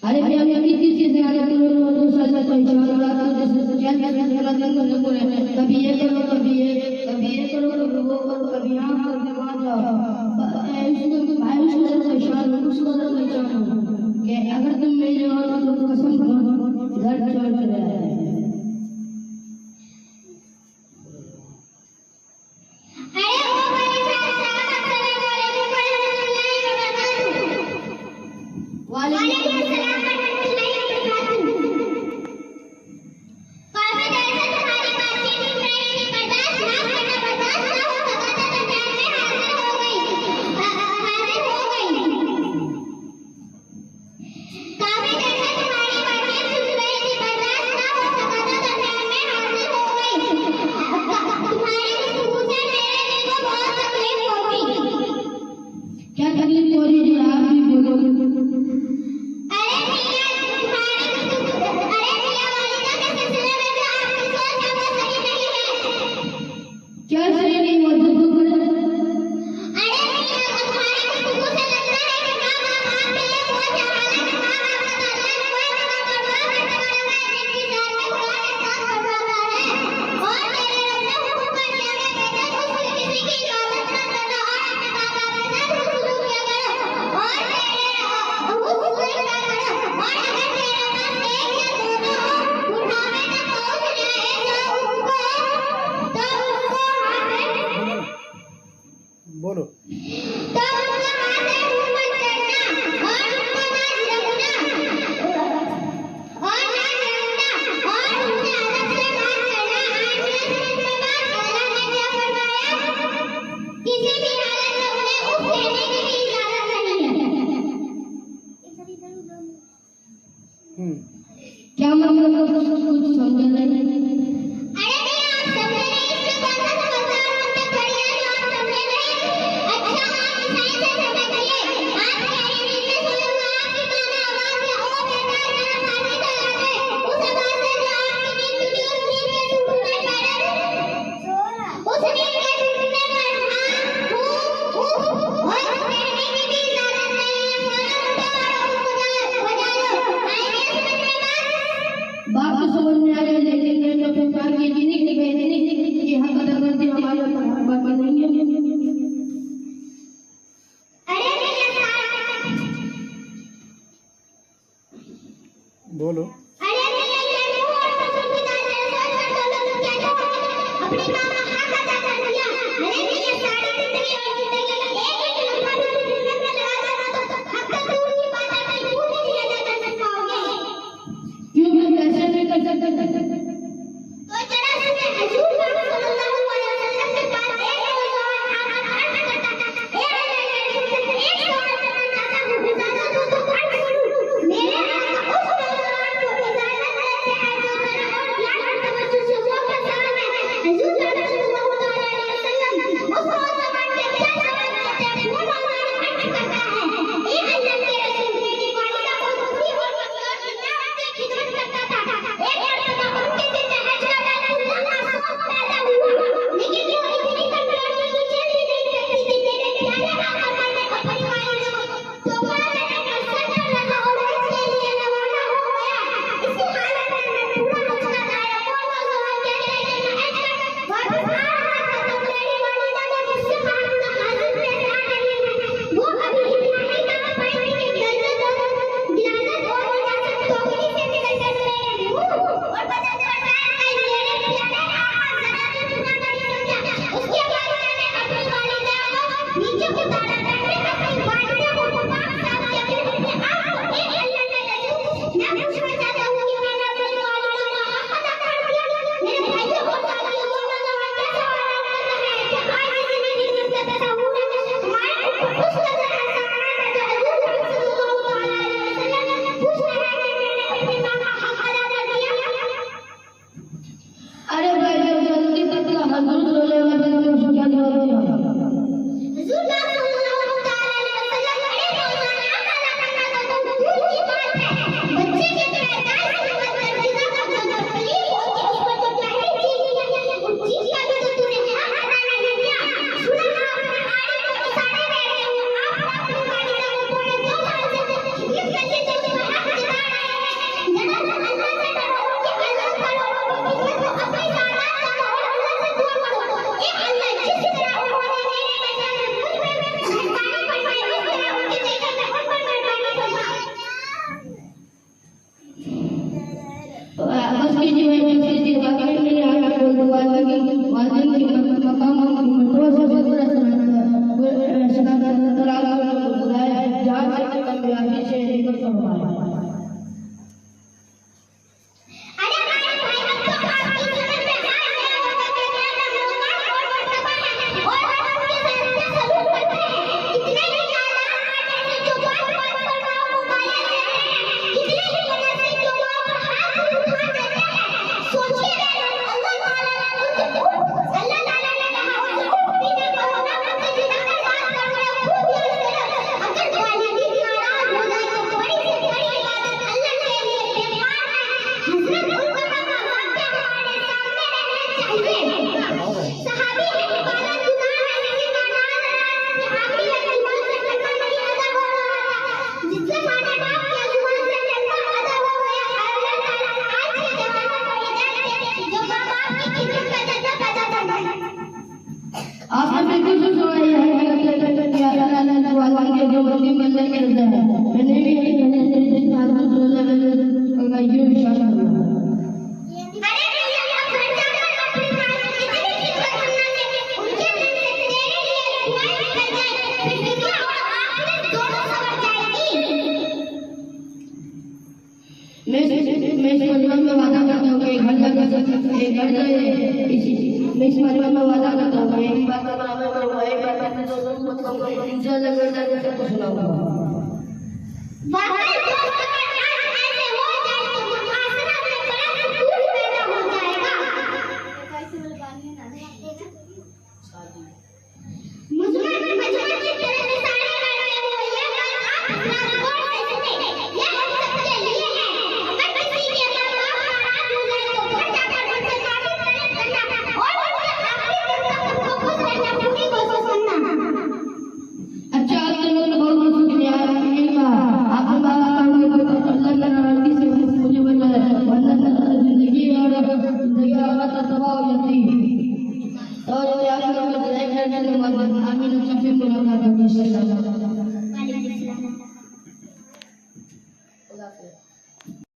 अरे भैया कितनी चीजें आ रही हैं तो सच सच पहचान रहा था जैसे क्या क्या कभी ये करो कभी ये करो कभी वो करो कभी यहाँ कभी वहाँ जाओ इसको भाई उसको पहचान उसको पहचान कि अगर तुम मेरे हो तो कसम खा घर छोड़ कर आए बोलो क्या मतलब कुछ समझ नहीं बात तो समझ में आ रही है लेकिन तो फिर बात ये नहीं कि हम कदर करते हमारे बात नहीं है बोलो मुझे बनने की रजा है। मैंने भी यही कहने तेरे जैसे आदमी को लगा यूं इशारा करना। अरे भैया आप घर जाकर अपने प्राण की जिंदगी की बात सुनना चाहिए। उनके दिल से तेरे लिए दुआएं निकल जाए, फिर दुनिया और आखिरत दोनों संवर जाएगी। मैं इस परिवार में वादा करता हूँ कि घर जाकर मैं इस परिवार में वादा करता हूँ कि एक बात का अमल करूँगा, एक बात अपने दोस्तों को बताऊँगा, इंशाअल्लाह घर जाकर सबको सुनाऊँगा। वाकई दोस्त अगर आज ऐसे हो जाए तो आखिरत में बड़ा सुकून पैदा हो जाएगा। मुझमें की तरह से सारे करते हुए ये बात आप नाराज गौर से सुने, ये हम सबके लिए है। अगर किसी के माँ बाप नाराज हो जाए तो घर जाकर उनसे माफी तलब करना और उनके आखिरी दिन तक उनको खुश रहना पूरी कोशिश करना। अच्छा आप लोगों ने बहुत बहुत शुक्रिया आपने बात करने को तो अल्लाह की नाराजगी से मुझे बचाया, वरना जिंदगी और आखिरत तबाह हो जाती। और आप लोगों को आमीन। अच्छा फिर मुलाकात